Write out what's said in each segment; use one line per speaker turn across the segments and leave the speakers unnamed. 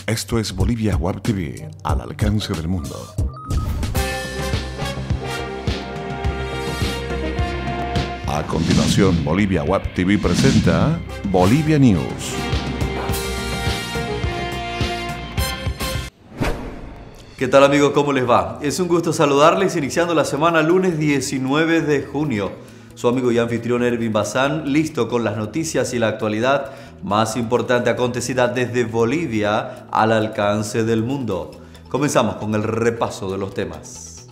Esto es Bolivia Web TV, al alcance del mundo. A continuación, Bolivia Web TV presenta Bolivia News.
¿Qué tal amigos? ¿Cómo les va? Es un gusto saludarles iniciando la semana lunes 19 de junio. Su amigo y anfitrión Ervin Bazán, listo con las noticias y la actualidad más importante acontecida desde Bolivia al alcance del mundo. Comenzamos con el repaso de los temas.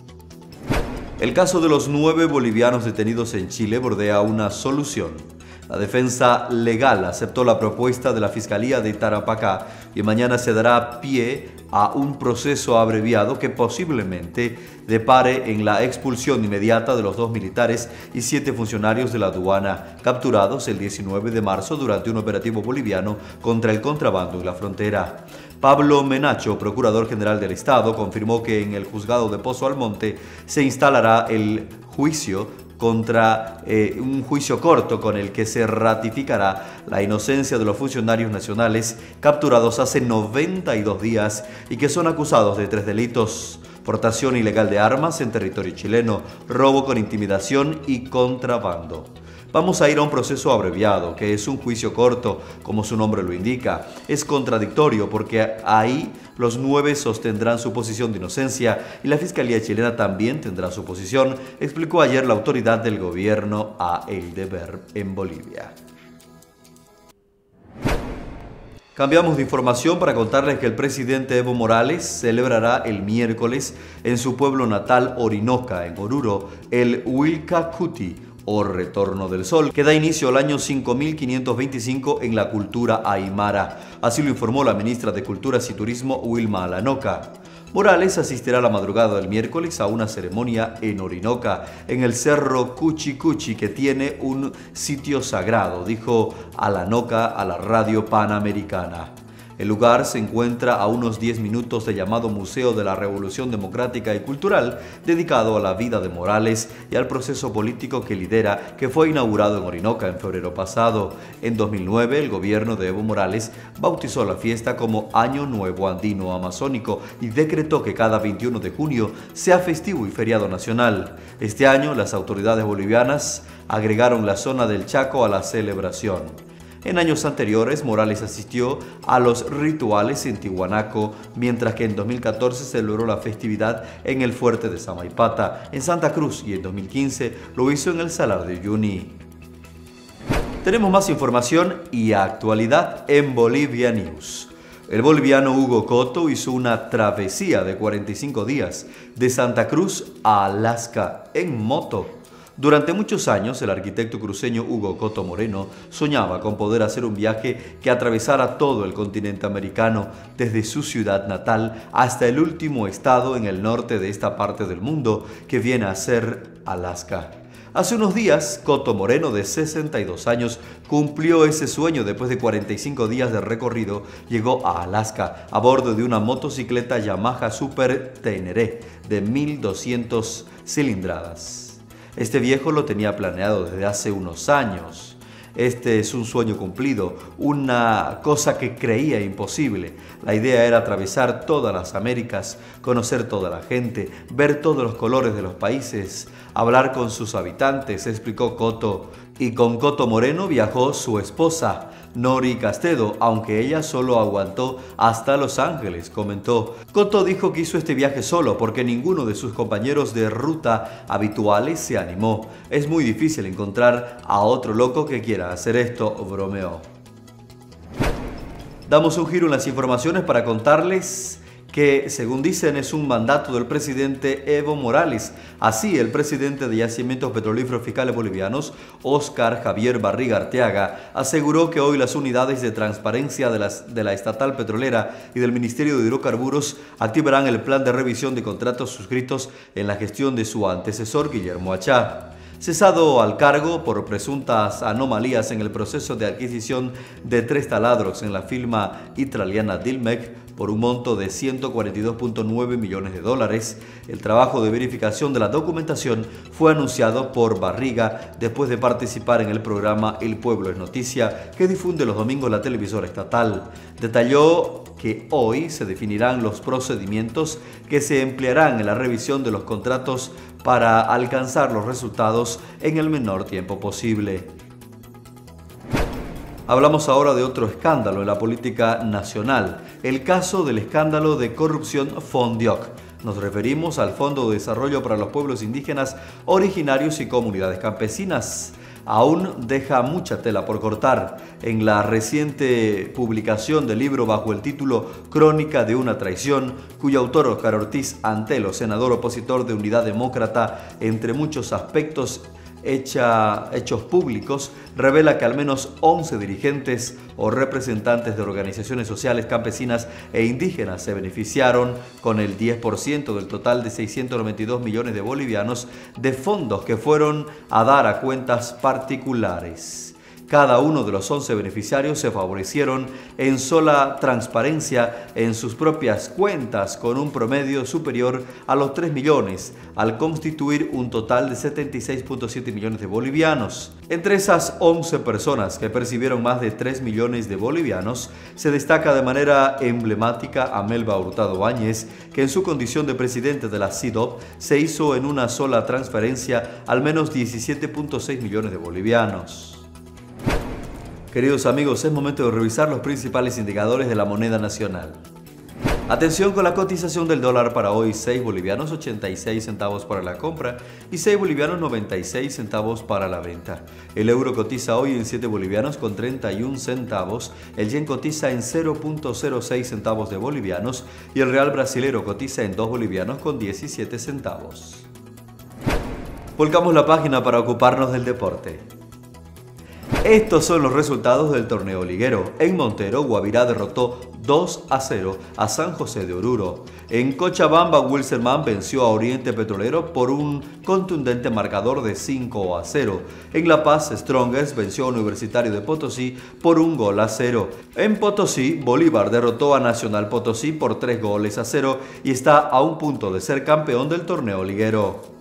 El caso de los 9 bolivianos detenidos en Chile bordea una solución. La defensa legal aceptó la propuesta de la Fiscalía de Tarapacá y mañana se dará pie a un proceso abreviado que posiblemente depare en la expulsión inmediata de los 2 militares y 7 funcionarios de la aduana capturados el 19 de marzo durante un operativo boliviano contra el contrabando en la frontera. Pablo Menacho, procurador general del Estado, confirmó que en el juzgado de Pozo Almonte se instalará el juicio contra un juicio corto con el que se ratificará la inocencia de los funcionarios nacionales capturados hace 92 días y que son acusados de 3 delitos: portación ilegal de armas en territorio chileno, robo con intimidación y contrabando. Vamos a ir a un proceso abreviado, que es un juicio corto, como su nombre lo indica. Es contradictorio porque ahí los 9 sostendrán su posición de inocencia y la Fiscalía chilena también tendrá su posición, explicó ayer la autoridad del gobierno a El Deber en Bolivia. Cambiamos de información para contarles que el presidente Evo Morales celebrará el miércoles en su pueblo natal Orinoca, en Oruro, el Willcacuti, o Retorno del Sol, que da inicio al año 5525 en la cultura aymara. Así lo informó la ministra de Culturas y Turismo, Wilma Alanoca. Morales asistirá la madrugada del miércoles a una ceremonia en Orinoca, en el cerro Cuchi Cuchi, que tiene un sitio sagrado, dijo Alanoca a la radio Panamericana. El lugar se encuentra a unos 10 minutos del llamado Museo de la Revolución Democrática y Cultural, dedicado a la vida de Morales y al proceso político que lidera, que fue inaugurado en Orinoca en febrero pasado. En 2009, el gobierno de Evo Morales bautizó la fiesta como Año Nuevo Andino Amazónico y decretó que cada 21 de junio sea festivo y feriado nacional. Este año, las autoridades bolivianas agregaron la zona del Chaco a la celebración. En años anteriores, Morales asistió a los rituales en Tiwanaku, mientras que en 2014 celebró la festividad en el fuerte de Samaipata, en Santa Cruz, y en 2015 lo hizo en el Salar de Uyuni. Tenemos más información y actualidad en Bolivia News. El boliviano Hugo Cotto hizo una travesía de 45 días de Santa Cruz a Alaska en moto. Durante muchos años, el arquitecto cruceño Hugo Cotto Moreno soñaba con poder hacer un viaje que atravesara todo el continente americano, desde su ciudad natal hasta el último estado en el norte de esta parte del mundo, que viene a ser Alaska. Hace unos días, Cotto Moreno, de 62 años, cumplió ese sueño. Después de 45 días de recorrido, llegó a Alaska a bordo de una motocicleta Yamaha Super Tenere de 1200 cilindradas. Este viejo lo tenía planeado desde hace unos años. Este es un sueño cumplido, una cosa que creía imposible. La idea era atravesar todas las Américas, conocer toda la gente, ver todos los colores de los países, hablar con sus habitantes, explicó Cotto. Y con Cotto Moreno viajó su esposa, Nori Castedo, aunque ella solo aguantó hasta Los Ángeles, comentó. Cotto dijo que hizo este viaje solo porque ninguno de sus compañeros de ruta habituales se animó. Es muy difícil encontrar a otro loco que quiera hacer esto, bromeó. Damos un giro en las informaciones para contarles que, según dicen, es un mandato del presidente Evo Morales. Así, el presidente de Yacimientos Petrolíferos Fiscales Bolivianos, Óscar Javier Barriga Arteaga, aseguró que hoy las unidades de transparencia de la estatal petrolera y del Ministerio de Hidrocarburos activarán el plan de revisión de contratos suscritos en la gestión de su antecesor, Guillermo Achá. Cesado al cargo por presuntas anomalías en el proceso de adquisición de 3 taladros en la firma italiana Dilmec por un monto de 142.9 millones de dólares. El trabajo de verificación de la documentación fue anunciado por Barriga después de participar en el programa El Pueblo es Noticia, que difunde los domingos la televisora estatal. Detalló que hoy se definirán los procedimientos que se emplearán en la revisión de los contratos para alcanzar los resultados en el menor tiempo posible. Hablamos ahora de otro escándalo en la política nacional, el caso del escándalo de corrupción Fondioc. Nos referimos al Fondo de Desarrollo para los Pueblos Indígenas Originarios y Comunidades Campesinas. Aún deja mucha tela por cortar. En la reciente publicación del libro bajo el título Crónica de una traición, cuyo autor Óscar Ortiz Antelo, senador opositor de Unidad Demócrata, entre muchos aspectos hechos públicos, revela que al menos 11 dirigentes o representantes de organizaciones sociales campesinas e indígenas se beneficiaron con el 10% del total de 692 millones de bolivianos de fondos que fueron a dar a cuentas particulares. Cada uno de los 11 beneficiarios se favorecieron en sola transparencia en sus propias cuentas con un promedio superior a los 3 millones, al constituir un total de 76.7 millones de bolivianos. Entre esas 11 personas que percibieron más de 3 millones de bolivianos, se destaca de manera emblemática a Melba Hurtado Báñez, que en su condición de presidente de la CIDOB se hizo en una sola transferencia al menos 17.6 millones de bolivianos. Queridos amigos, es momento de revisar los principales indicadores de la moneda nacional. Atención con la cotización del dólar para hoy: 6 bolivianos 86 centavos para la compra y 6 bolivianos 96 centavos para la venta. El euro cotiza hoy en 7 bolivianos con 31 centavos, el yen cotiza en 0.06 centavos de bolivianos y el real brasilero cotiza en 2 bolivianos con 17 centavos. Volcamos la página para ocuparnos del deporte. Estos son los resultados del torneo liguero. En Montero, Guavirá derrotó 2-0 a San José de Oruro. En Cochabamba, Wilstermann venció a Oriente Petrolero por un contundente marcador de 5-0. En La Paz, Strongest venció a Universitario de Potosí por 1-0. En Potosí, Bolívar derrotó a Nacional Potosí por 3-0 y está a un punto de ser campeón del torneo liguero.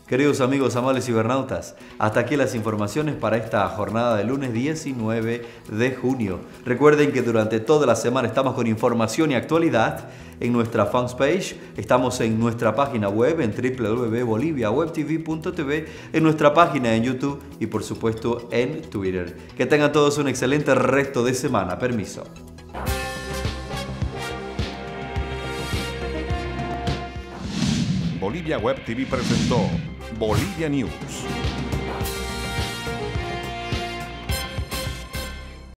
Queridos amigos, amables cibernautas, hasta aquí las informaciones para esta jornada de lunes 19 de junio. Recuerden que durante toda la semana estamos con información y actualidad en nuestra fanpage, estamos en nuestra página web en www.boliviawebtv.tv, en nuestra página en YouTube y por supuesto en Twitter. Que tengan todos un excelente resto de semana. Permiso.
Bolivia Web TV presentó Bolivia News.